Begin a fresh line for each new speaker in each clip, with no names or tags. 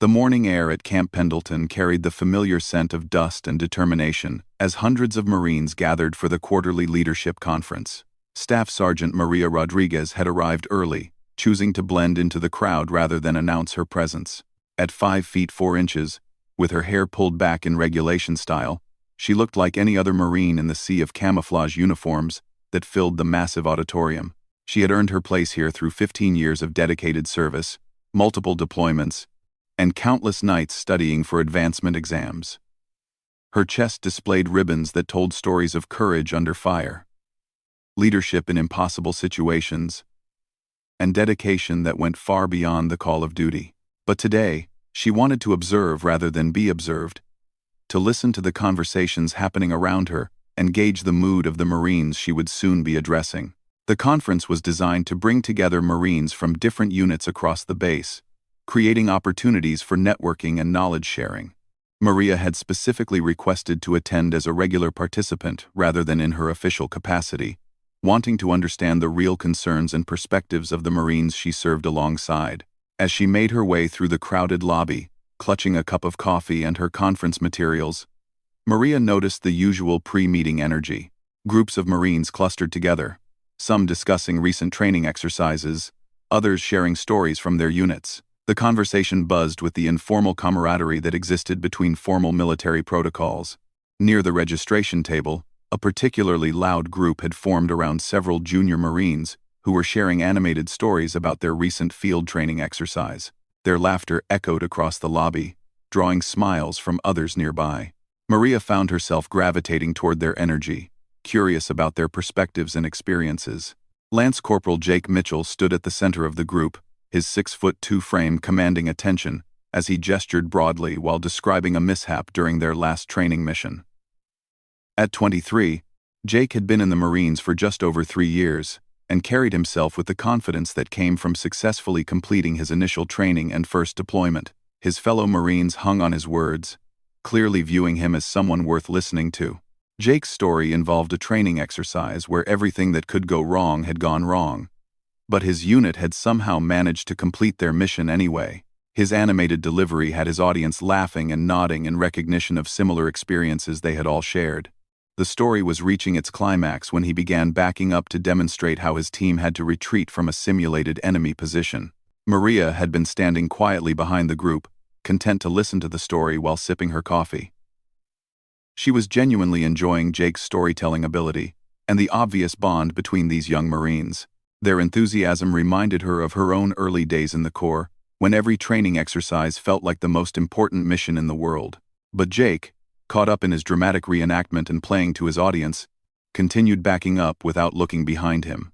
The morning air at Camp Pendleton carried the familiar scent of dust and determination as hundreds of Marines gathered for the quarterly leadership conference. Staff Sergeant Maria Rodriguez had arrived early, choosing to blend into the crowd rather than announce her presence. At 5 feet 4 inches, with her hair pulled back in regulation style, she looked like any other Marine in the sea of camouflage uniforms that filled the massive auditorium. She had earned her place here through 15 years of dedicated service, multiple deployments, and countless nights studying for advancement exams. Her chest displayed ribbons that told stories of courage under fire, leadership in impossible situations, and dedication that went far beyond the call of duty. But today, she wanted to observe rather than be observed, to listen to the conversations happening around her and gauge the mood of the Marines she would soon be addressing. The conference was designed to bring together Marines from different units across the base, creating opportunities for networking and knowledge sharing. Maria had specifically requested to attend as a regular participant rather than in her official capacity, wanting to understand the real concerns and perspectives of the Marines she served alongside. As she made her way through the crowded lobby, clutching a cup of coffee and her conference materials, Maria noticed the usual pre-meeting energy. Groups of Marines clustered together, some discussing recent training exercises, others sharing stories from their units. The conversation buzzed with the informal camaraderie that existed between formal military protocols. Near the registration table, a particularly loud group had formed around several junior Marines who were sharing animated stories about their recent field training exercise. Their laughter echoed across the lobby, drawing smiles from others nearby. Maria found herself gravitating toward their energy, curious about their perspectives and experiences. Lance Corporal Jake Mitchell stood at the center of the group, his 6'2" frame commanding attention as he gestured broadly while describing a mishap during their last training mission. At 23, Jake had been in the Marines for just over 3 years and carried himself with the confidence that came from successfully completing his initial training and first deployment. His fellow Marines hung on his words, clearly viewing him as someone worth listening to. Jake's story involved a training exercise where everything that could go wrong had gone wrong, but his unit had somehow managed to complete their mission anyway. His animated delivery had his audience laughing and nodding in recognition of similar experiences they had all shared. The story was reaching its climax when he began backing up to demonstrate how his team had to retreat from a simulated enemy position. Maria had been standing quietly behind the group, content to listen to the story while sipping her coffee. She was genuinely enjoying Jake's storytelling ability and the obvious bond between these young Marines. Their enthusiasm reminded her of her own early days in the Corps, when every training exercise felt like the most important mission in the world. But Jake, caught up in his dramatic reenactment and playing to his audience, continued backing up without looking behind him.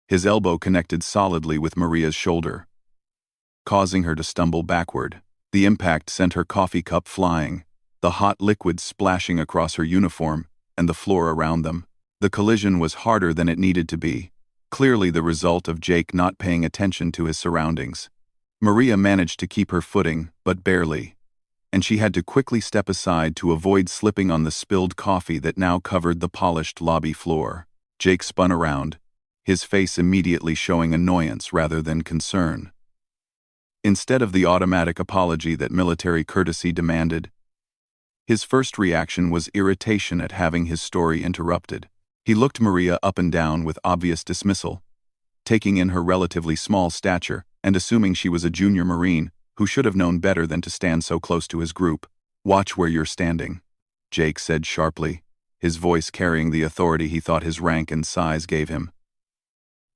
His elbow connected solidly with Maria's shoulder, causing her to stumble backward. The impact sent her coffee cup flying, the hot liquid splashing across her uniform and the floor around them. The collision was harder than it needed to be, clearly the result of Jake not paying attention to his surroundings. Maria managed to keep her footing, but barely, and she had to quickly step aside to avoid slipping on the spilled coffee that now covered the polished lobby floor. Jake spun around, his face immediately showing annoyance rather than concern. Instead of the automatic apology that military courtesy demanded, his first reaction was irritation at having his story interrupted. He looked Maria up and down with obvious dismissal, taking in her relatively small stature and assuming she was a junior Marine who should have known better than to stand so close to his group. "Watch where you're standing," Jake said sharply, his voice carrying the authority he thought his rank and size gave him.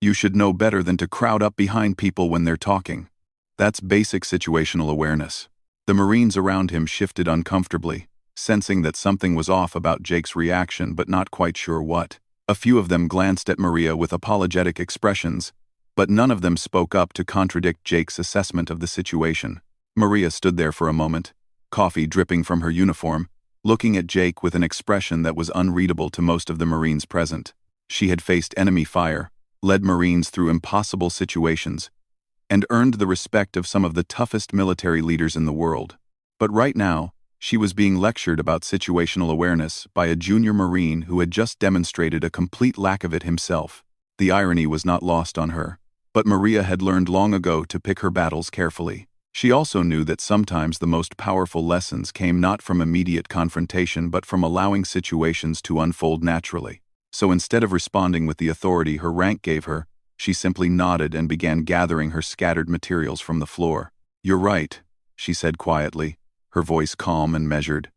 "You should know better than to crowd up behind people when they're talking. That's basic situational awareness." The Marines around him shifted uncomfortably, sensing that something was off about Jake's reaction but not quite sure what. A few of them glanced at Maria with apologetic expressions, but none of them spoke up to contradict Jake's assessment of the situation. Maria stood there for a moment, coffee dripping from her uniform, looking at Jake with an expression that was unreadable to most of the Marines present. She had faced enemy fire, led Marines through impossible situations, and earned the respect of some of the toughest military leaders in the world. But right now, she was being lectured about situational awareness by a junior Marine who had just demonstrated a complete lack of it himself. The irony was not lost on her, but Maria had learned long ago to pick her battles carefully. She also knew that sometimes the most powerful lessons came not from immediate confrontation but from allowing situations to unfold naturally. So instead of responding with the authority her rank gave her, she simply nodded and began gathering her scattered materials from the floor. "You're right," she said quietly, her voice calm and measured.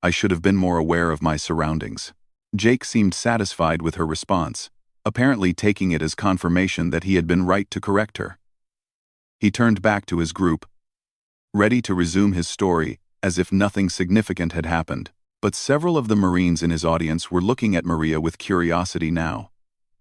"I should have been more aware of my surroundings." Jake seemed satisfied with her response, apparently taking it as confirmation that he had been right to correct her. He turned back to his group, ready to resume his story, as if nothing significant had happened. But several of the Marines in his audience were looking at Maria with curiosity now.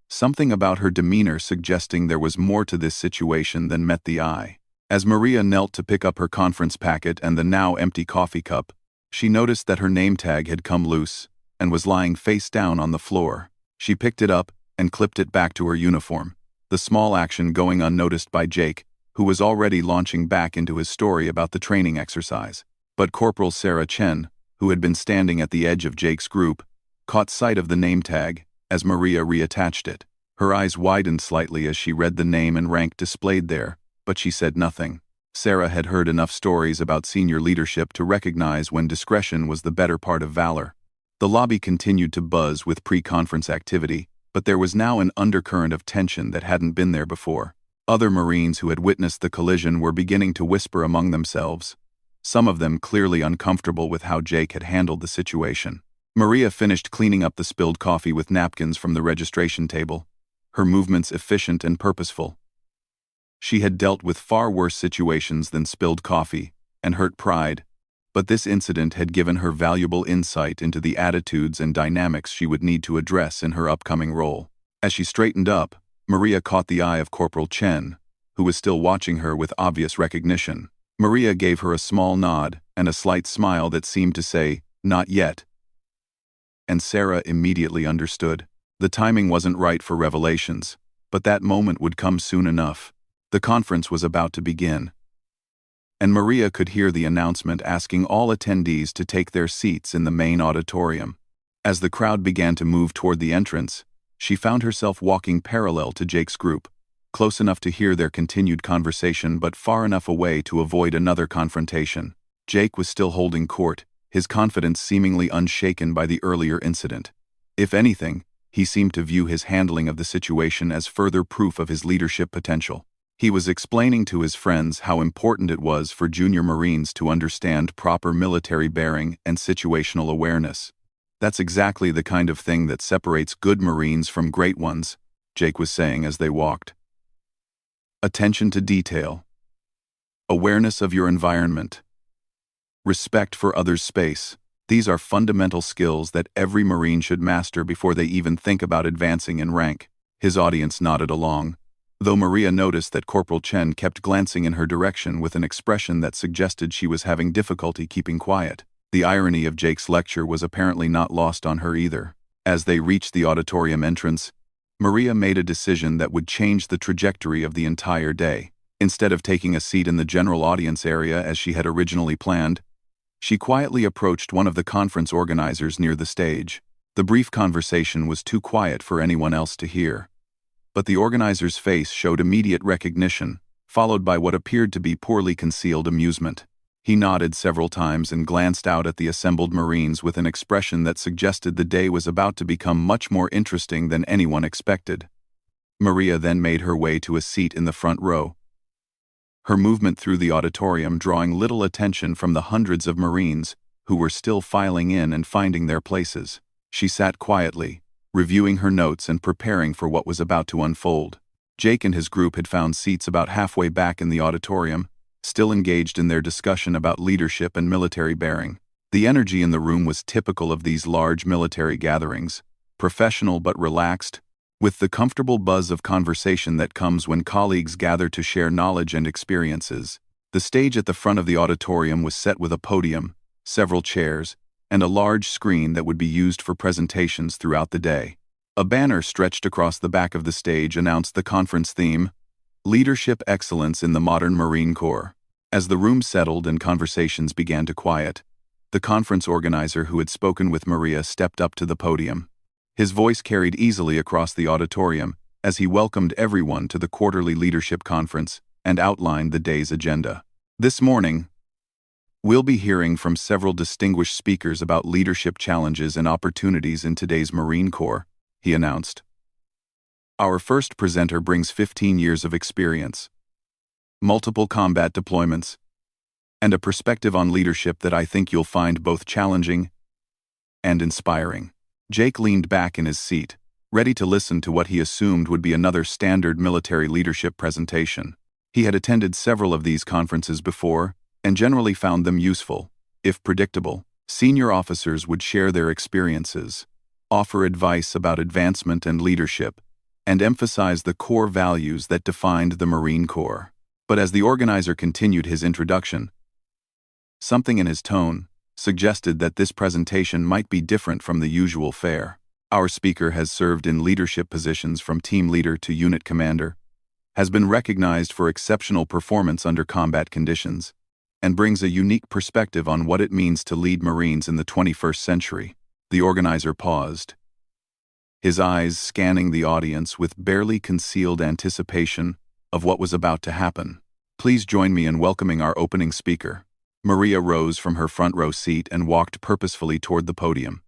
Something about her demeanor suggesting there was more to this situation than met the eye. As Maria knelt to pick up her conference packet and the now empty coffee cup, she noticed that her name tag had come loose and was lying face down on the floor. She picked it up and clipped it back to her uniform, the small action going unnoticed by Jake, who was already launching back into his story about the training exercise. But Corporal Sarah Chen, who had been standing at the edge of Jake's group, caught sight of the name tag as Maria reattached it. Her eyes widened slightly as she read the name and rank displayed there, but she said nothing. Sarah had heard enough stories about senior leadership to recognize when discretion was the better part of valor. The lobby continued to buzz with pre-conference activity, but there was now an undercurrent of tension that hadn't been there before. Other Marines who had witnessed the collision were beginning to whisper among themselves, some of them clearly uncomfortable with how Jake had handled the situation. Maria finished cleaning up the spilled coffee with napkins from the registration table, her movements efficient and purposeful. She had dealt with far worse situations than spilled coffee and hurt pride, but this incident had given her valuable insight into the attitudes and dynamics she would need to address in her upcoming role. As she straightened up, Maria caught the eye of Corporal Chen, who was still watching her with obvious recognition. Maria gave her a small nod and a slight smile that seemed to say, "Not yet." And Sarah immediately understood. The timing wasn't right for revelations, but that moment would come soon enough. The conference was about to begin, and Maria could hear the announcement asking all attendees to take their seats in the main auditorium. As the crowd began to move toward the entrance, she found herself walking parallel to Jake's group, close enough to hear their continued conversation but far enough away to avoid another confrontation. Jake was still holding court, his confidence seemingly unshaken by the earlier incident. If anything, he seemed to view his handling of the situation as further proof of his leadership potential. He was explaining to his friends how important it was for junior Marines to understand proper military bearing and situational awareness. "That's exactly the kind of thing that separates good Marines from great ones," Jake was saying as they walked. "Attention to detail. Awareness of your environment. Respect for others' space. These are fundamental skills that every Marine should master before they even think about advancing in rank." His audience nodded along, though Maria noticed that Corporal Chen kept glancing in her direction with an expression that suggested she was having difficulty keeping quiet. The irony of Jake's lecture was apparently not lost on her either. As they reached the auditorium entrance, Maria made a decision that would change the trajectory of the entire day. Instead of taking a seat in the general audience area as she had originally planned, she quietly approached one of the conference organizers near the stage. The brief conversation was too quiet for anyone else to hear, but the organizer's face showed immediate recognition, followed by what appeared to be poorly concealed amusement. He nodded several times and glanced out at the assembled Marines with an expression that suggested the day was about to become much more interesting than anyone expected. Maria then made her way to a seat in the front row, her movement through the auditorium drawing little attention from the hundreds of Marines who were still filing in and finding their places. She sat quietly, reviewing her notes and preparing for what was about to unfold. Jake and his group had found seats about halfway back in the auditorium, still engaged in their discussion about leadership and military bearing. The energy in the room was typical of these large military gatherings, professional but relaxed, with the comfortable buzz of conversation that comes when colleagues gather to share knowledge and experiences. The stage at the front of the auditorium was set with a podium, several chairs, and a large screen that would be used for presentations throughout the day. A banner stretched across the back of the stage announced the conference theme, "Leadership Excellence in the Modern Marine Corps." As the room settled and conversations began to quiet, the conference organizer who had spoken with Maria stepped up to the podium. His voice carried easily across the auditorium as he welcomed everyone to the quarterly leadership conference and outlined the day's agenda. This morning, we'll be hearing from several distinguished speakers about leadership challenges and opportunities in today's Marine Corps, he announced. Our first presenter brings 15 years of experience, multiple combat deployments, and a perspective on leadership that I think you'll find both challenging and inspiring. Jake leaned back in his seat, ready to listen to what he assumed would be another standard military leadership presentation. He had attended several of these conferences before, and generally found them useful, if predictable. Senior officers would share their experiences, offer advice about advancement and leadership, and emphasize the core values that defined the Marine Corps. But as the organizer continued his introduction, something in his tone suggested that this presentation might be different from the usual fare. Our speaker has served in leadership positions from team leader to unit commander, has been recognized for exceptional performance under combat conditions, and brings a unique perspective on what it means to lead Marines in the 21st century. The organizer paused, his eyes scanning the audience with barely concealed anticipation of what was about to happen. Please join me in welcoming our opening speaker. Maria rose from her front row seat and walked purposefully toward the podium.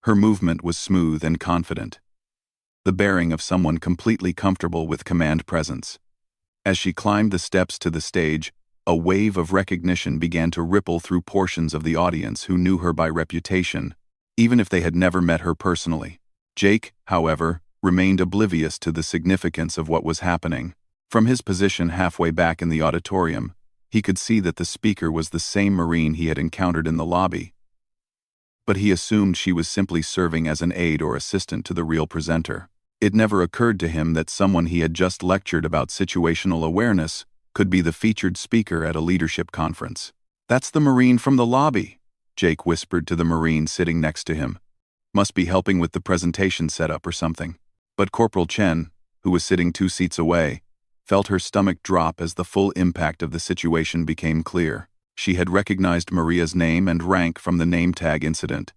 Her movement was smooth and confident, the bearing of someone completely comfortable with command presence. As she climbed the steps to the stage, a wave of recognition began to ripple through portions of the audience who knew her by reputation, even if they had never met her personally. Jake, however, remained oblivious to the significance of what was happening. From his position halfway back in the auditorium, he could see that the speaker was the same Marine he had encountered in the lobby. But he assumed she was simply serving as an aide or assistant to the real presenter. It never occurred to him that someone he had just lectured about situational awareness could be the featured speaker at a leadership conference. "That's the Marine from the lobby," Jake whispered to the Marine sitting next to him. "Must be helping with the presentation setup or something." But Corporal Chen, who was sitting 2 seats away, felt her stomach drop as the full impact of the situation became clear. She had recognized Maria's name and rank from the name tag incident,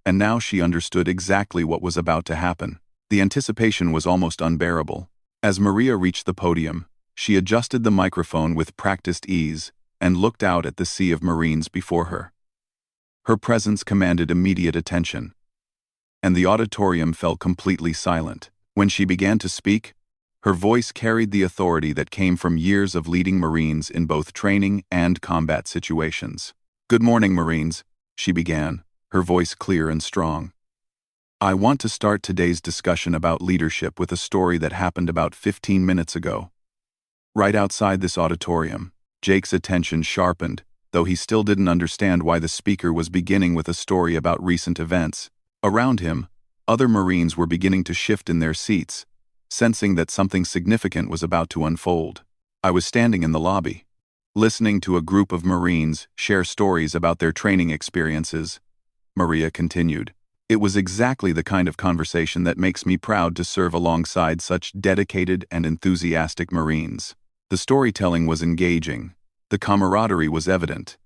and now she understood exactly what was about to happen. The anticipation was almost unbearable. As Maria reached the podium, she adjusted the microphone with practiced ease and looked out at the sea of Marines before her. Her presence commanded immediate attention, and the auditorium fell completely silent. When she began to speak, her voice carried the authority that came from years of leading Marines in both training and combat situations. "Good morning, Marines," she began, her voice clear and strong. "I want to start today's discussion about leadership with a story that happened about 15 minutes ago. Right outside this auditorium." Jake's attention sharpened, though he still didn't understand why the speaker was beginning with a story about recent events. Around him, other Marines were beginning to shift in their seats, sensing that something significant was about to unfold. "I was standing in the lobby, listening to a group of Marines share stories about their training experiences," Maria continued. "It was exactly the kind of conversation that makes me proud to serve alongside such dedicated and enthusiastic Marines. The storytelling was engaging, the camaraderie was evident,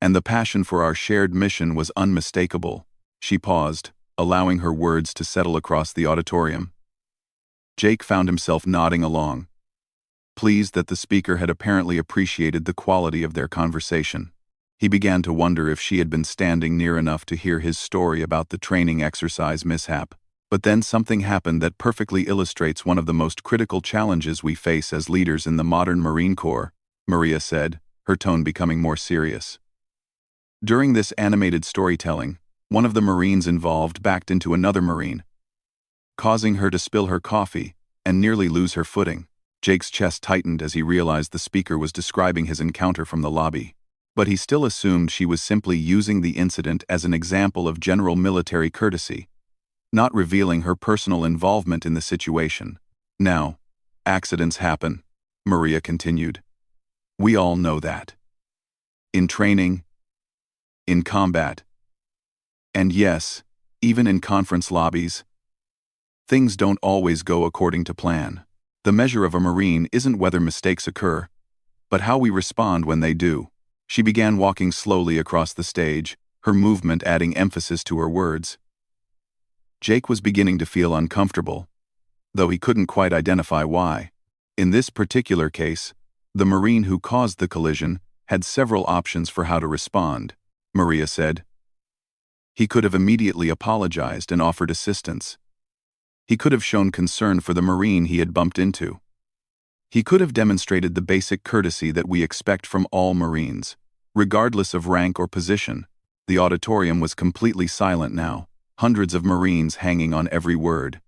and the passion for our shared mission was unmistakable." She paused, allowing her words to settle across the auditorium. Jake found himself nodding along, pleased that the speaker had apparently appreciated the quality of their conversation. He began to wonder if she had been standing near enough to hear his story about the training exercise mishap. But then something happened that perfectly illustrates one of the most critical challenges we face as leaders in the modern Marine Corps, Maria said, her tone becoming more serious. During this animated storytelling, one of the Marines involved backed into another Marine, causing her to spill her coffee and nearly lose her footing. Jake's chest tightened as he realized the speaker was describing his encounter from the lobby. But he still assumed she was simply using the incident as an example of general military courtesy, not revealing her personal involvement in the situation. "Now, accidents happen," Maria continued. "We all know that. In training, in combat, and yes, even in conference lobbies, things don't always go according to plan. The measure of a Marine isn't whether mistakes occur, but how we respond when they do." She began walking slowly across the stage, her movement adding emphasis to her words. Jake was beginning to feel uncomfortable, though he couldn't quite identify why. In this particular case, the Marine who caused the collision had several options for how to respond, Maria said. He could have immediately apologized and offered assistance. He could have shown concern for the Marine he had bumped into. He could have demonstrated the basic courtesy that we expect from all Marines, regardless of rank or position. The auditorium was completely silent now, hundreds of Marines hanging on every word.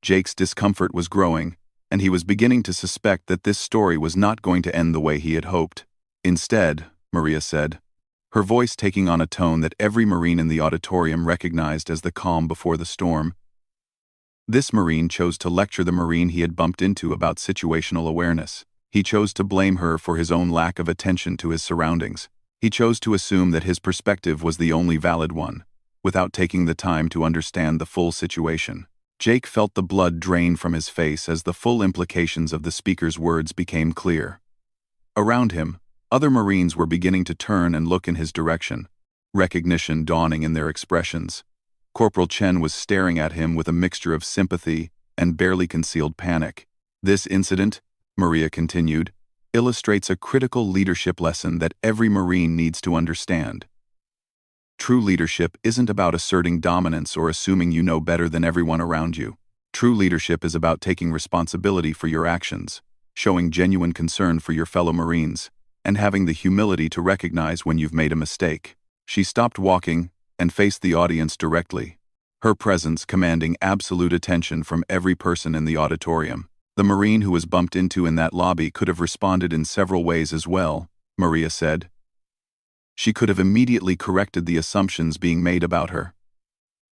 Jake's discomfort was growing, and he was beginning to suspect that this story was not going to end the way he had hoped. Instead, Maria said, her voice taking on a tone that every Marine in the auditorium recognized as the calm before the storm. This Marine chose to lecture the Marine he had bumped into about situational awareness. He chose to blame her for his own lack of attention to his surroundings. He chose to assume that his perspective was the only valid one, without taking the time to understand the full situation. Jake felt the blood drain from his face as the full implications of the speaker's words became clear. Around him, other Marines were beginning to turn and look in his direction, recognition dawning in their expressions. Corporal Chen was staring at him with a mixture of sympathy and barely concealed panic. This incident, Maria continued, illustrates a critical leadership lesson that every Marine needs to understand. True leadership isn't about asserting dominance or assuming you know better than everyone around you. True leadership is about taking responsibility for your actions, showing genuine concern for your fellow Marines, and having the humility to recognize when you've made a mistake. She stopped walking and faced the audience directly, her presence commanding absolute attention from every person in the auditorium. The Marine who was bumped into in that lobby could have responded in several ways as well, Maria said. She could have immediately corrected the assumptions being made about her.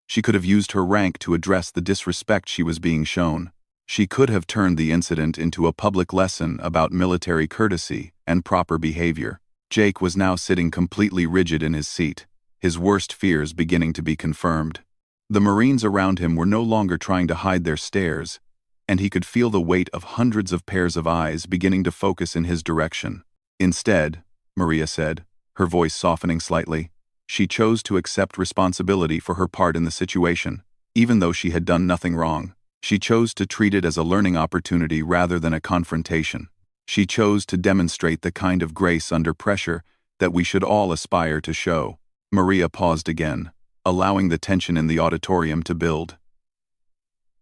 She could have used her rank to address the disrespect she was being shown. She could have turned the incident into a public lesson about military courtesy and proper behavior. Jake was now sitting completely rigid in his seat, his worst fears beginning to be confirmed. The Marines around him were no longer trying to hide their stares, and he could feel the weight of hundreds of pairs of eyes beginning to focus in his direction. Instead, Maria said, her voice softening slightly, she chose to accept responsibility for her part in the situation, even though she had done nothing wrong. She chose to treat it as a learning opportunity rather than a confrontation. She chose to demonstrate the kind of grace under pressure that we should all aspire to show. Maria paused again, allowing the tension in the auditorium to build.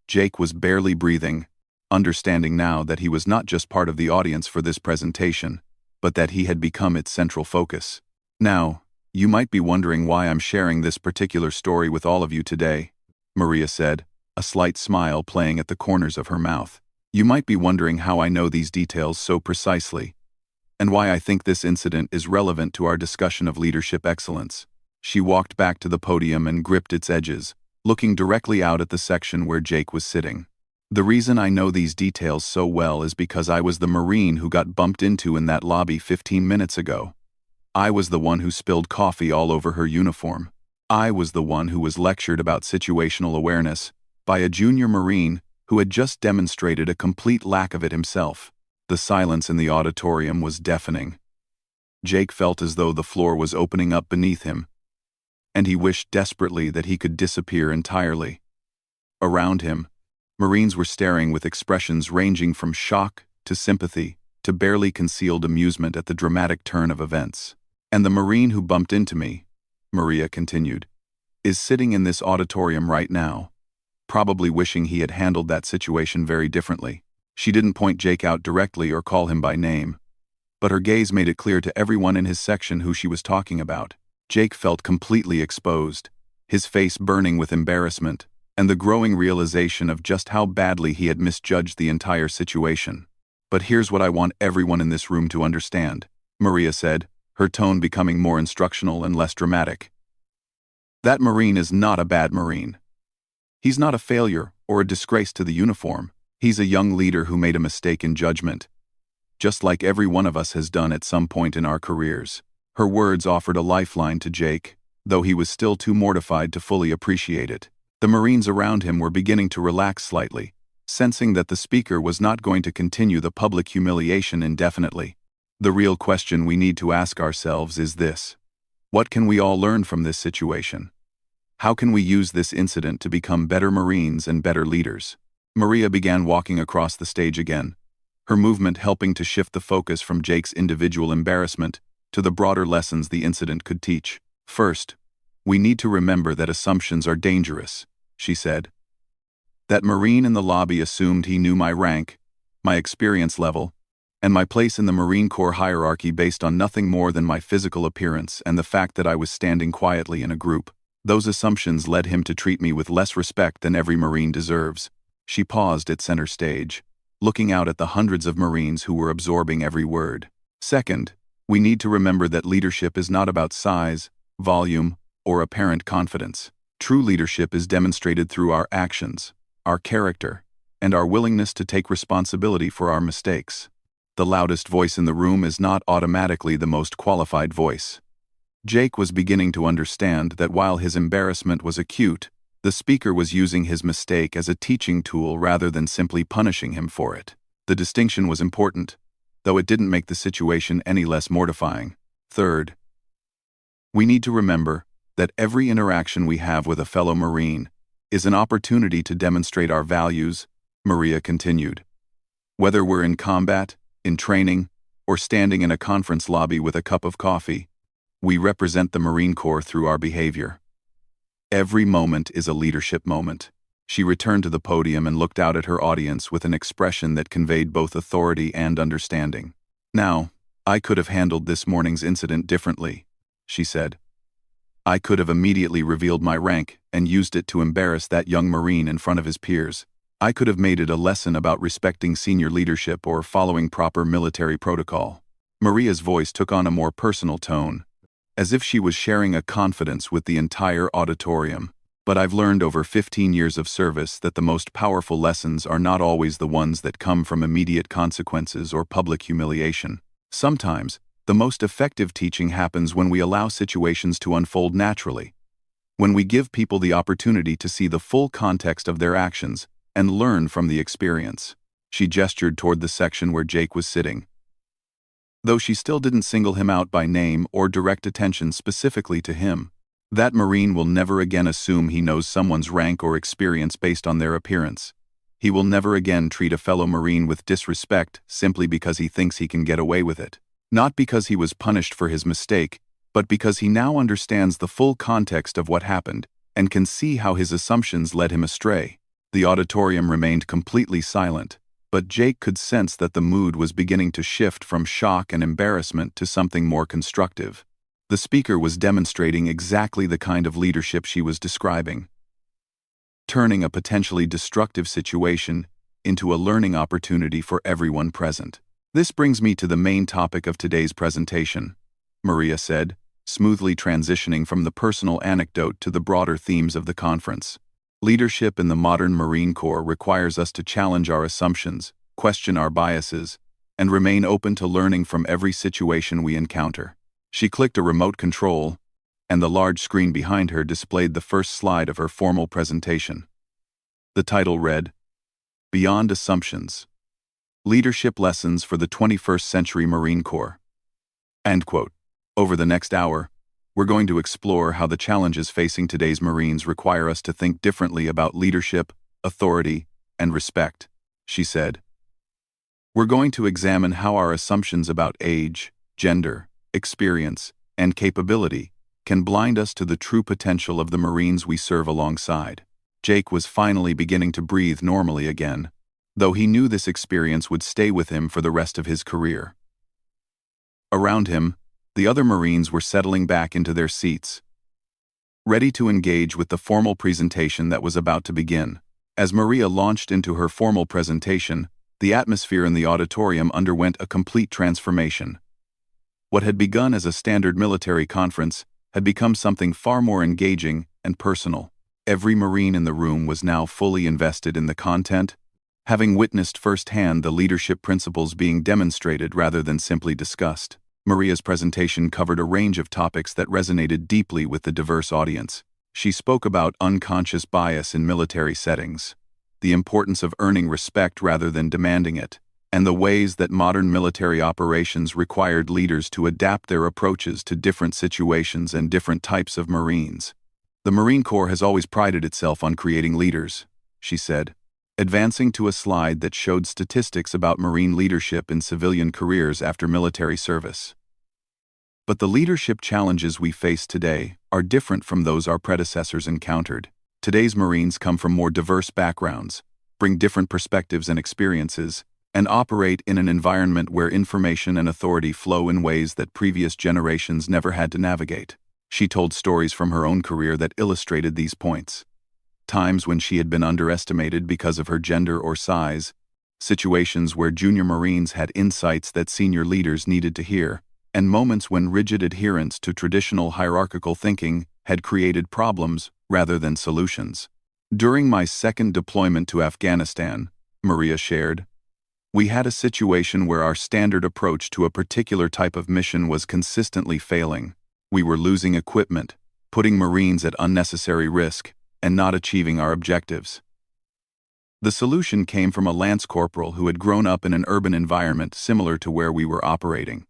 Jake was barely breathing, understanding now that he was not just part of the audience for this presentation, but that he had become its central focus. Now, you might be wondering why I'm sharing this particular story with all of you today, Maria said, a slight smile playing at the corners of her mouth. You might be wondering how I know these details so precisely, and why I think this incident is relevant to our discussion of leadership excellence. She walked back to the podium and gripped its edges, looking directly out at the section where Jake was sitting. The reason I know these details so well is because I was the Marine who got bumped into in that lobby 15 minutes ago. I was the one who spilled coffee all over her uniform. I was the one who was lectured about situational awareness by a junior Marine who had just demonstrated a complete lack of it himself. The silence in the auditorium was deafening. Jake felt as though the floor was opening up beneath him, and he wished desperately that he could disappear entirely. Around him, Marines were staring with expressions ranging from shock to sympathy to barely concealed amusement at the dramatic turn of events. And the Marine who bumped into me, Maria continued, is sitting in this auditorium right now, probably wishing he had handled that situation very differently. She didn't point Jake out directly or call him by name, but her gaze made it clear to everyone in his section who she was talking about. Jake felt completely exposed, his face burning with embarrassment, and the growing realization of just how badly he had misjudged the entire situation. But here's what I want everyone in this room to understand, Maria said, her tone becoming more instructional and less dramatic. That Marine is not a bad Marine. He's not a failure or a disgrace to the uniform. He's a young leader who made a mistake in judgment, just like every one of us has done at some point in our careers. Her words offered a lifeline to Jake, though he was still too mortified to fully appreciate it. The Marines around him were beginning to relax slightly, sensing that the speaker was not going to continue the public humiliation indefinitely. The real question we need to ask ourselves is this: what can we all learn from this situation? How can we use this incident to become better Marines and better leaders? Maria began walking across the stage again, her movement helping to shift the focus from Jake's individual embarrassment to the broader lessons the incident could teach. First, we need to remember that assumptions are dangerous, she said. That Marine in the lobby assumed he knew my rank, my experience level, and my place in the Marine Corps hierarchy based on nothing more than my physical appearance and the fact that I was standing quietly in a group. Those assumptions led him to treat me with less respect than every Marine deserves. She paused at center stage, looking out at the hundreds of Marines who were absorbing every word. Second, we need to remember that leadership is not about size, volume, or apparent confidence. True leadership is demonstrated through our actions, our character, and our willingness to take responsibility for our mistakes. The loudest voice in the room is not automatically the most qualified voice. Jake was beginning to understand that while his embarrassment was acute, the speaker was using his mistake as a teaching tool rather than simply punishing him for it. The distinction was important, though it didn't make the situation any less mortifying. Third, we need to remember that every interaction we have with a fellow Marine is an opportunity to demonstrate our values, Maria continued. Whether we're in combat, in training, or standing in a conference lobby with a cup of coffee, we represent the Marine Corps through our behavior. Every moment is a leadership moment. She returned to the podium and looked out at her audience with an expression that conveyed both authority and understanding. Now, I could have handled this morning's incident differently, she said. I could have immediately revealed my rank and used it to embarrass that young Marine in front of his peers. I could have made it a lesson about respecting senior leadership or following proper military protocol. Maria's voice took on a more personal tone, as if she was sharing a confidence with the entire auditorium. But I've learned over 15 years of service that the most powerful lessons are not always the ones that come from immediate consequences or public humiliation. Sometimes, the most effective teaching happens when we allow situations to unfold naturally, when we give people the opportunity to see the full context of their actions and learn from the experience. She gestured toward the section where Jake was sitting. Though she still didn't single him out by name or direct attention specifically to him, that Marine will never again assume he knows someone's rank or experience based on their appearance. He will never again treat a fellow Marine with disrespect simply because he thinks he can get away with it. Not because he was punished for his mistake, but because he now understands the full context of what happened and can see how his assumptions led him astray. The auditorium remained completely silent, but Jake could sense that the mood was beginning to shift from shock and embarrassment to something more constructive. The speaker was demonstrating exactly the kind of leadership she was describing, turning a potentially destructive situation into a learning opportunity for everyone present. This brings me to the main topic of today's presentation, Maria said, smoothly transitioning from the personal anecdote to the broader themes of the conference. Leadership in the modern Marine Corps requires us to challenge our assumptions, question our biases, and remain open to learning from every situation we encounter. She clicked a remote control, and the large screen behind her displayed the first slide of her formal presentation. The title read, Beyond Assumptions: Leadership Lessons for the 21st Century Marine Corps. End quote. Over the next hour, we're going to explore how the challenges facing today's Marines require us to think differently about leadership, authority, and respect, she said. We're going to examine how our assumptions about age, gender, experience, and capability can blind us to the true potential of the Marines we serve alongside. Jake was finally beginning to breathe normally again, though he knew this experience would stay with him for the rest of his career. Around him, the other Marines were settling back into their seats, ready to engage with the formal presentation that was about to begin. As Maria launched into her formal presentation, the atmosphere in the auditorium underwent a complete transformation. What had begun as a standard military conference had become something far more engaging and personal. Every Marine in the room was now fully invested in the content, having witnessed firsthand the leadership principles being demonstrated rather than simply discussed. Maria's presentation covered a range of topics that resonated deeply with the diverse audience. She spoke about unconscious bias in military settings, the importance of earning respect rather than demanding it, and the ways that modern military operations required leaders to adapt their approaches to different situations and different types of Marines. The Marine Corps has always prided itself on creating leaders, she said. advancing to a slide that showed statistics about Marine leadership in civilian careers after military service. But the leadership challenges we face today are different from those our predecessors encountered. Today's Marines come from more diverse backgrounds, bring different perspectives and experiences, and operate in an environment where information and authority flow in ways that previous generations never had to navigate. She told stories from her own career that illustrated these points. Times when she had been underestimated because of her gender or size, situations where junior Marines had insights that senior leaders needed to hear, and moments when rigid adherence to traditional hierarchical thinking had created problems rather than solutions. During my second deployment to Afghanistan, Maria shared, we had a situation where our standard approach to a particular type of mission was consistently failing. We were losing equipment, putting Marines at unnecessary risk, and not achieving our objectives. The solution came from a lance corporal who had grown up in an urban environment similar to where we were operating.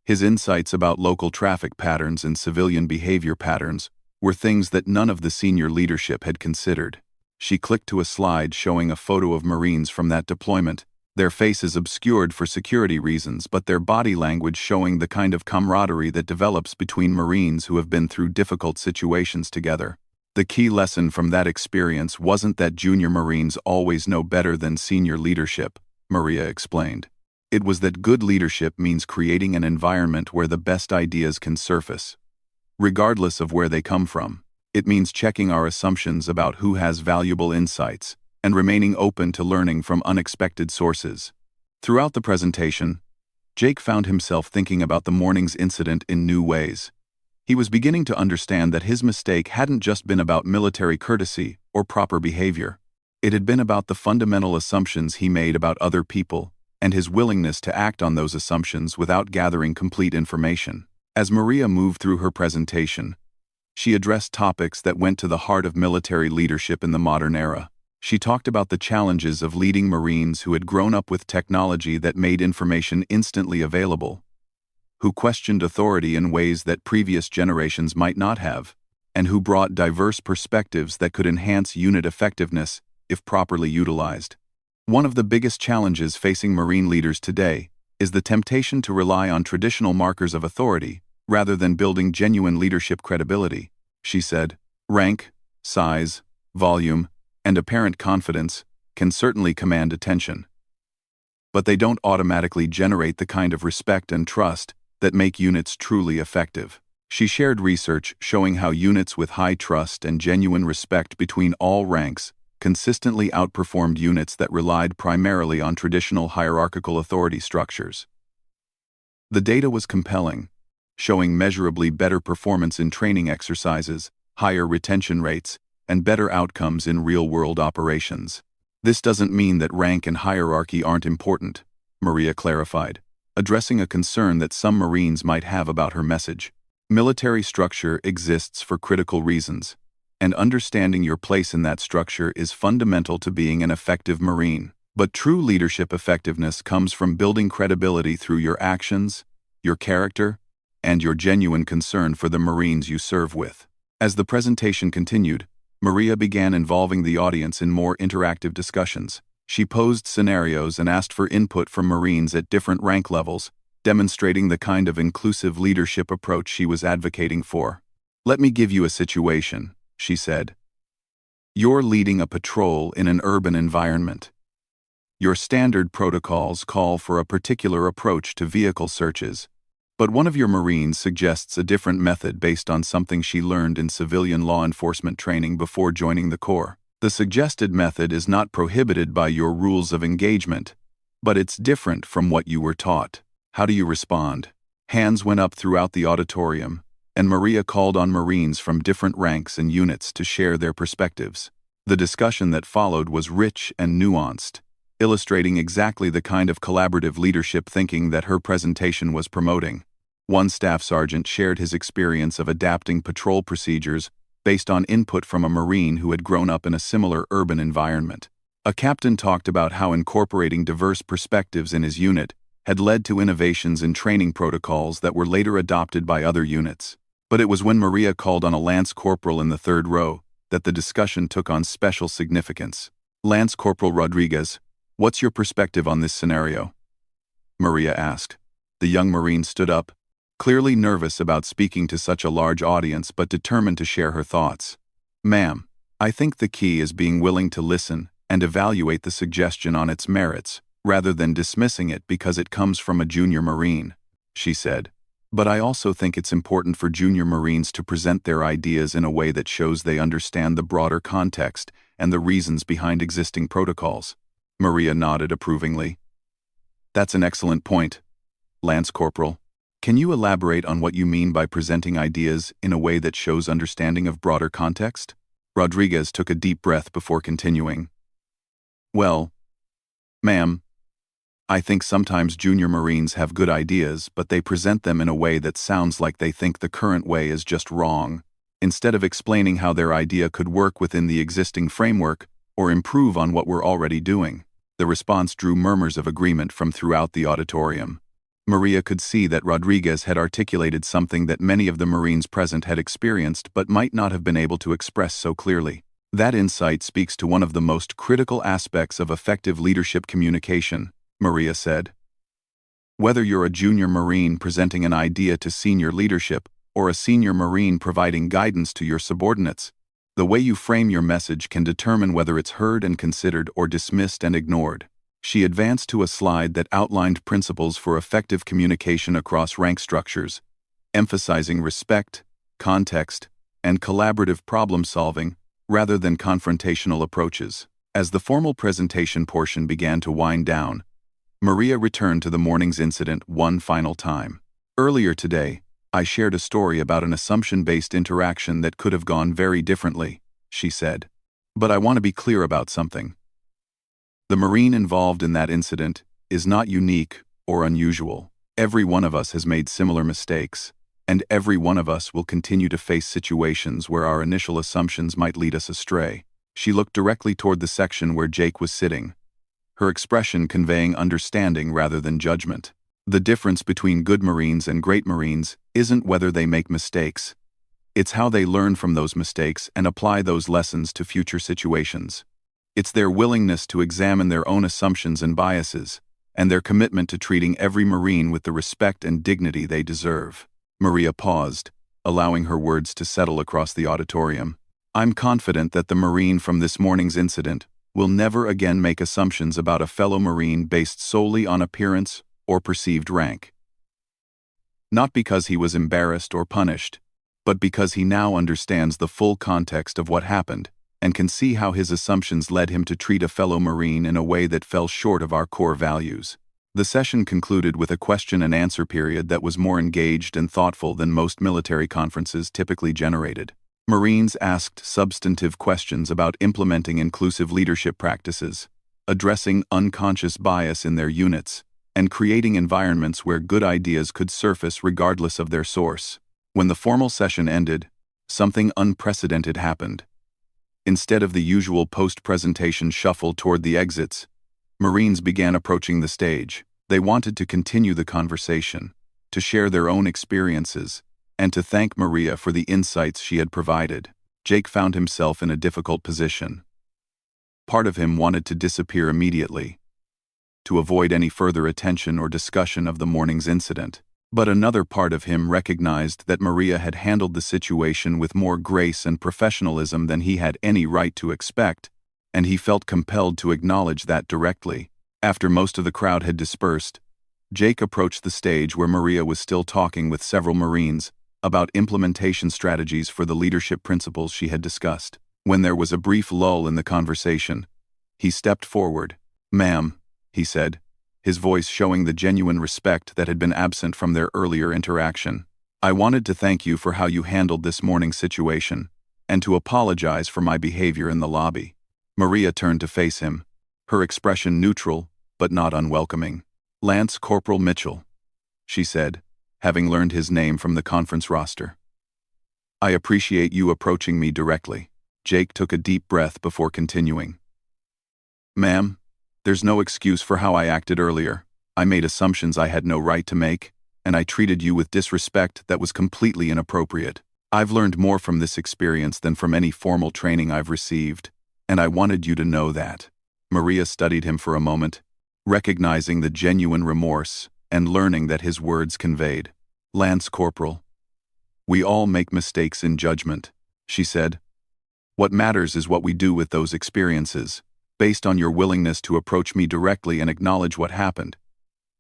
His insights about local traffic patterns and civilian behavior patterns were things that none of the senior leadership had considered. She clicked to a slide showing a photo of Marines from that deployment, their faces obscured for security reasons but their body language showing the kind of camaraderie that develops between Marines who have been through difficult situations together. The key lesson from that experience wasn't that junior Marines always know better than senior leadership, Maria explained. It was that good leadership means creating an environment where the best ideas can surface, regardless of where they come from. It means checking our assumptions about who has valuable insights and remaining open to learning from unexpected sources. Throughout the presentation, Jake found himself thinking about the morning's incident in new ways. He was beginning to understand that his mistake hadn't just been about military courtesy or proper behavior. It had been about the fundamental assumptions he made about other people and his willingness to act on those assumptions without gathering complete information. As Maria moved through her presentation, she addressed topics that went to the heart of military leadership in the modern era. She talked about the challenges of leading Marines who had grown up with technology that made information instantly available, who questioned authority in ways that previous generations might not have, and who brought diverse perspectives that could enhance unit effectiveness if properly utilized. One of the biggest challenges facing Marine leaders today is the temptation to rely on traditional markers of authority rather than building genuine leadership credibility, she said. Rank, size, volume, and apparent confidence can certainly command attention, but they don't automatically generate the kind of respect and trust that make units truly effective. She shared research showing how units with high trust and genuine respect between all ranks consistently outperformed units that relied primarily on traditional hierarchical authority structures. The data was compelling, showing measurably better performance in training exercises, higher retention rates, and better outcomes in real-world operations. This doesn't mean that rank and hierarchy aren't important, Maria clarified, addressing a concern that some Marines might have about her message. Military structure exists for critical reasons, and understanding your place in that structure is fundamental to being an effective Marine. But true leadership effectiveness comes from building credibility through your actions, your character, and your genuine concern for the Marines you serve with. As the presentation continued, Maria began involving the audience in more interactive discussions. She posed scenarios and asked for input from Marines at different rank levels, demonstrating the kind of inclusive leadership approach she was advocating for. Let me give you a situation, she said. You're leading a patrol in an urban environment. Your standard protocols call for a particular approach to vehicle searches, but one of your Marines suggests a different method based on something she learned in civilian law enforcement training before joining the Corps. The suggested method is not prohibited by your rules of engagement, but it's different from what you were taught. How do you respond? Hands went up throughout the auditorium, and Maria called on Marines from different ranks and units to share their perspectives. The discussion that followed was rich and nuanced, illustrating exactly the kind of collaborative leadership thinking that her presentation was promoting. One staff sergeant shared his experience of adapting patrol procedures based on input from a Marine who had grown up in a similar urban environment. A captain talked about how incorporating diverse perspectives in his unit had led to innovations in training protocols that were later adopted by other units. But it was when Maria called on a lance corporal in the third row that the discussion took on special significance. Lance Corporal Rodriguez, what's your perspective on this scenario? Maria asked. The young Marine stood up, clearly nervous about speaking to such a large audience but determined to share her thoughts. Ma'am, I think the key is being willing to listen and evaluate the suggestion on its merits, rather than dismissing it because it comes from a junior Marine, she said. But I also think it's important for junior Marines to present their ideas in a way that shows they understand the broader context and the reasons behind existing protocols. Maria nodded approvingly. That's an excellent point, Lance Corporal. Can you elaborate on what you mean by presenting ideas in a way that shows understanding of broader context? Rodriguez took a deep breath before continuing. Well, ma'am, I think sometimes junior Marines have good ideas, but they present them in a way that sounds like they think the current way is just wrong, instead of explaining how their idea could work within the existing framework or improve on what we're already doing. The response drew murmurs of agreement from throughout the auditorium. Maria could see that Rodriguez had articulated something that many of the Marines present had experienced but might not have been able to express so clearly. That insight speaks to one of the most critical aspects of effective leadership communication, Maria said. Whether you're a junior Marine presenting an idea to senior leadership or a senior Marine providing guidance to your subordinates, the way you frame your message can determine whether it's heard and considered or dismissed and ignored. She advanced to a slide that outlined principles for effective communication across rank structures, emphasizing respect, context, and collaborative problem-solving rather than confrontational approaches. As the formal presentation portion began to wind down, Maria returned to the morning's incident one final time. Earlier today, I shared a story about an assumption-based interaction that could have gone very differently, she said. But I want to be clear about something. The Marine involved in that incident is not unique or unusual. Every one of us has made similar mistakes, and every one of us will continue to face situations where our initial assumptions might lead us astray. She looked directly toward the section where Jake was sitting, her expression conveying understanding rather than judgment. The difference between good Marines and great Marines isn't whether they make mistakes. It's how they learn from those mistakes and apply those lessons to future situations. It's their willingness to examine their own assumptions and biases, and their commitment to treating every Marine with the respect and dignity they deserve. Maria paused, allowing her words to settle across the auditorium. I'm confident that the Marine from this morning's incident will never again make assumptions about a fellow Marine based solely on appearance or perceived rank. Not because he was embarrassed or punished, but because he now understands the full context of what happened and can see how his assumptions led him to treat a fellow Marine in a way that fell short of our core values. The session concluded with a question and answer period that was more engaged and thoughtful than most military conferences typically generated. Marines asked substantive questions about implementing inclusive leadership practices, addressing unconscious bias in their units, and creating environments where good ideas could surface regardless of their source. When the formal session ended, something unprecedented happened. Instead of the usual post-presentation shuffle toward the exits, Marines began approaching the stage. They wanted to continue the conversation, to share their own experiences, and to thank Maria for the insights she had provided. Jake found himself in a difficult position. Part of him wanted to disappear immediately, to avoid any further attention or discussion of the morning's incident. But another part of him recognized that Maria had handled the situation with more grace and professionalism than he had any right to expect, and he felt compelled to acknowledge that directly. After most of the crowd had dispersed, Jake approached the stage where Maria was still talking with several Marines about implementation strategies for the leadership principles she had discussed. When there was a brief lull in the conversation, he stepped forward. "Ma'am," he said, his voice showing the genuine respect that had been absent from their earlier interaction. "I wanted to thank you for how you handled this morning's situation, and to apologize for my behavior in the lobby." Maria turned to face him, her expression neutral but not unwelcoming. "Lance Corporal Mitchell," she said, having learned his name from the conference roster. "I appreciate you approaching me directly." Jake took a deep breath before continuing. "Ma'am, there's no excuse for how I acted earlier. I made assumptions I had no right to make, and I treated you with disrespect that was completely inappropriate. I've learned more from this experience than from any formal training I've received, And I wanted you to know that. Maria studied him for a moment, recognizing the genuine remorse and learning that his words conveyed. Lance Corporal. We all make mistakes in judgment, she said. What matters is what we do with those experiences, based on your willingness to approach me directly and acknowledge what happened.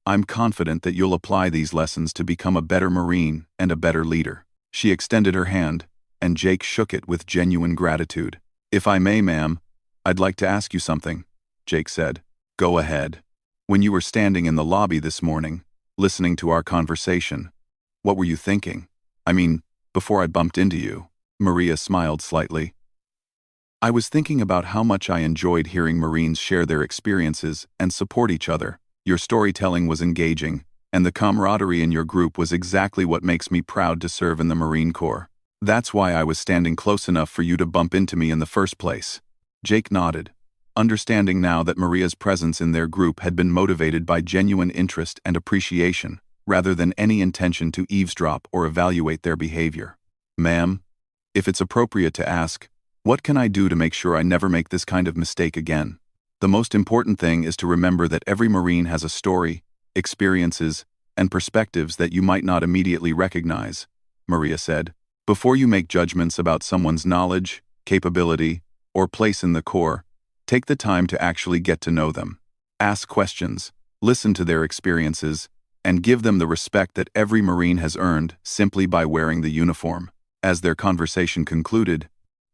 I'm confident that you'll apply these lessons to become a better Marine and a better leader. She extended her hand, and Jake shook it with genuine gratitude. If I may, ma'am, I'd like to ask you something, Jake said. Go ahead. When you were standing in the lobby this morning, listening to our conversation, what were you thinking? I mean, before I bumped into you. Maria smiled slightly. I was thinking about how much I enjoyed hearing Marines share their experiences and support each other. Your storytelling was engaging, and the camaraderie in your group was exactly what makes me proud to serve in the Marine Corps. That's why I was standing close enough for you to bump into me in the first place. Jake nodded, understanding now that Maria's presence in their group had been motivated by genuine interest and appreciation, rather than any intention to eavesdrop or evaluate their behavior. Ma'am, if it's appropriate to ask, what can I do to make sure I never make this kind of mistake again? The most important thing is to remember that every Marine has a story, experiences, and perspectives that you might not immediately recognize, Maria said. Before you make judgments about someone's knowledge, capability, or place in the Corps, take the time to actually get to know them. Ask questions, listen to their experiences, and give them the respect that every Marine has earned simply by wearing the uniform. As their conversation concluded,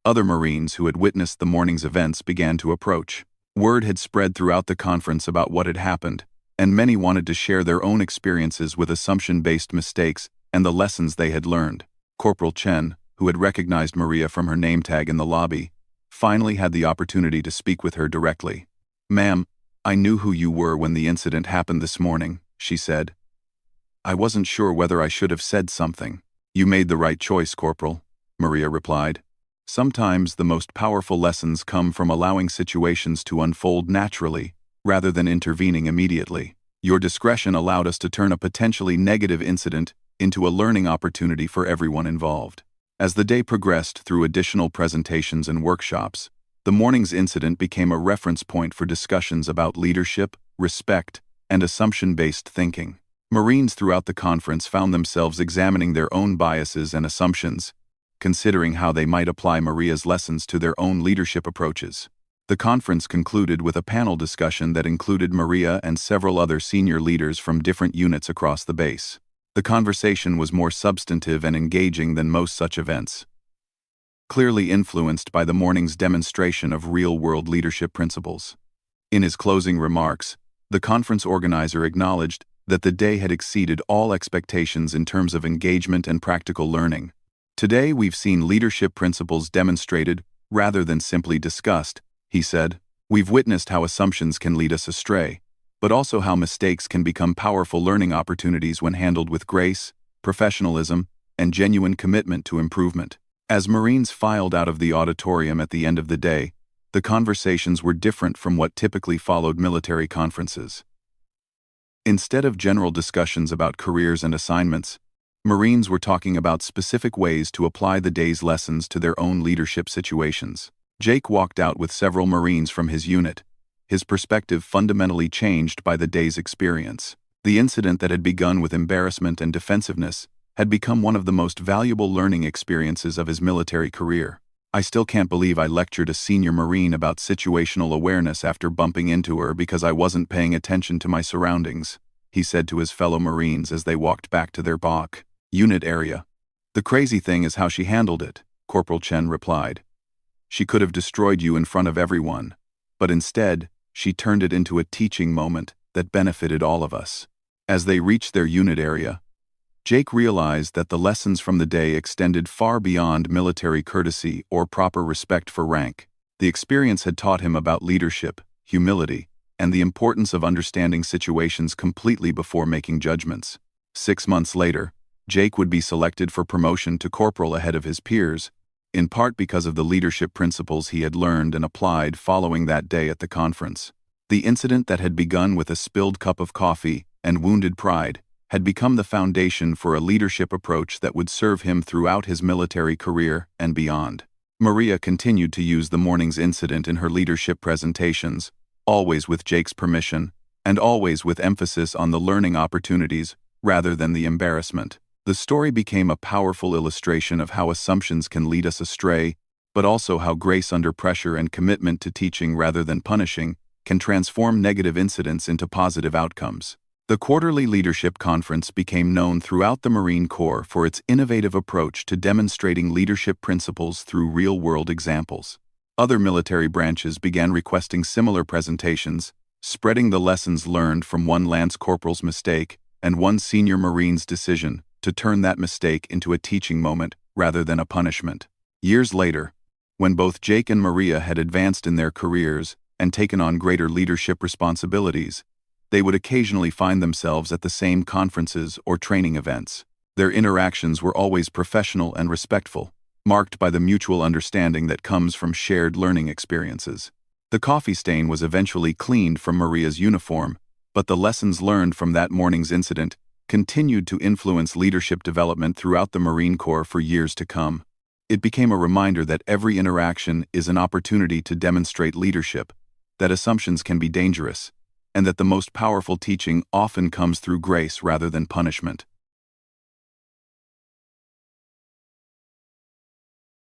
other Marines who had witnessed the morning's events began to approach. Word had spread throughout the conference about what had happened, and many wanted to share their own experiences with assumption-based mistakes and the lessons they had learned. Corporal Chen, who had recognized Maria from her name tag in the lobby, finally had the opportunity to speak with her directly. Ma'am, I knew who you were when the incident happened this morning, she said. I wasn't sure whether I should have said something. You made the right choice, Corporal, Maria replied. Sometimes the most powerful lessons come from allowing situations to unfold naturally, rather than intervening immediately. Your discretion allowed us to turn a potentially negative incident into a learning opportunity for everyone involved. As the day progressed through additional presentations and workshops, the morning's incident became a reference point for discussions about leadership, respect, and assumption-based thinking. Marines throughout the conference found themselves examining their own biases and assumptions, considering how they might apply Maria's lessons to their own leadership approaches. The conference concluded with a panel discussion that included Maria and several other senior leaders from different units across the base. The conversation was more substantive and engaging than most such events, clearly influenced by the morning's demonstration of real-world leadership principles. In his closing remarks, the conference organizer acknowledged that the day had exceeded all expectations in terms of engagement and practical learning. Today we've seen leadership principles demonstrated rather than simply discussed, he said. We've witnessed how assumptions can lead us astray, but also how mistakes can become powerful learning opportunities when handled with grace, professionalism, and genuine commitment to improvement. As Marines filed out of the auditorium at the end of the day, the conversations were different from what typically followed military conferences. Instead of general discussions about careers and assignments, Marines were talking about specific ways to apply the day's lessons to their own leadership situations. Jake walked out with several Marines from his unit, his perspective fundamentally changed by the day's experience. The incident that had begun with embarrassment and defensiveness had become one of the most valuable learning experiences of his military career. I still can't believe I lectured a senior Marine about situational awareness after bumping into her because I wasn't paying attention to my surroundings, he said to his fellow Marines as they walked back to their BOC unit area. The crazy thing is how she handled it, Corporal Chen replied. She could have destroyed you in front of everyone, but instead, she turned it into a teaching moment that benefited all of us. As they reached their unit area, Jake realized that the lessons from the day extended far beyond military courtesy or proper respect for rank. The experience had taught him about leadership, humility, and the importance of understanding situations completely before making judgments. 6 months later, Jake would be selected for promotion to corporal ahead of his peers, in part because of the leadership principles he had learned and applied following that day at the conference. The incident that had begun with a spilled cup of coffee and wounded pride had become the foundation for a leadership approach that would serve him throughout his military career and beyond. Maria continued to use the morning's incident in her leadership presentations, always with Jake's permission, and always with emphasis on the learning opportunities rather than the embarrassment. The story became a powerful illustration of how assumptions can lead us astray, but also how grace under pressure and commitment to teaching rather than punishing can transform negative incidents into positive outcomes. The quarterly leadership conference became known throughout the Marine Corps for its innovative approach to demonstrating leadership principles through real-world examples. Other military branches began requesting similar presentations, spreading the lessons learned from one lance corporal's mistake and one senior Marine's decision to turn that mistake into a teaching moment rather than a punishment. Years later, when both Jake and Maria had advanced in their careers and taken on greater leadership responsibilities, they would occasionally find themselves at the same conferences or training events. Their interactions were always professional and respectful, marked by the mutual understanding that comes from shared learning experiences. The coffee stain was eventually cleaned from Maria's uniform, but the lessons learned from that morning's incident continued to influence leadership development throughout the Marine Corps for years to come. It became a reminder that every interaction is an opportunity to demonstrate leadership, that assumptions can be dangerous, and that the most powerful teaching often comes through grace rather than punishment.